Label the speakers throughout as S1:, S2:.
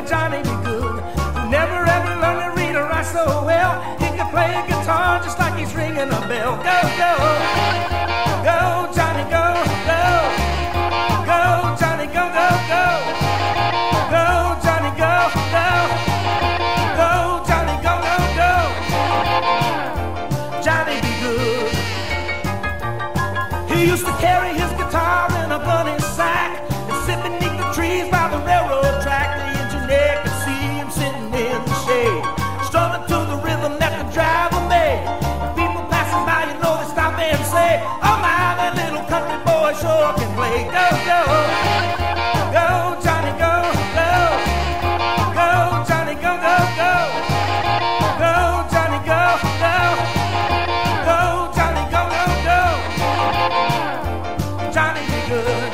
S1: Johnny be good, who never ever learned to read or write so well. He can play a guitar just like he's ringing a bell. Go, go, go, Johnny, go, go, go, Johnny, go, go, go, go, Johnny, go, go, go, Johnny, go, go, go. Johnny be good. He used to carry his guitar in a gunny sack and sit beneath the trees by the railroad track. The engineer could see him sitting in the shade, strumming to the rhythm that the driver made. People passing by, you know, they stop and say, "Oh my, that little country boy sure can play." Go, go, go, Johnny, go, go, go, Johnny, go, go, go, go, Johnny, go, go, go, Johnny, go, go, go. Johnny be good.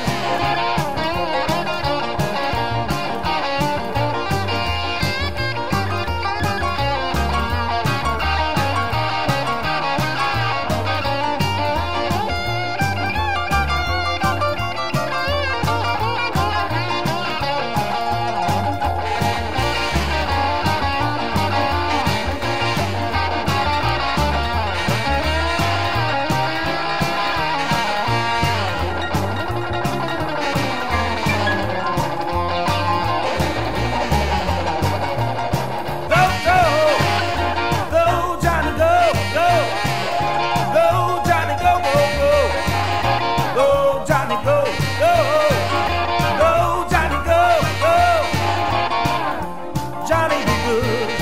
S1: Johnny be good.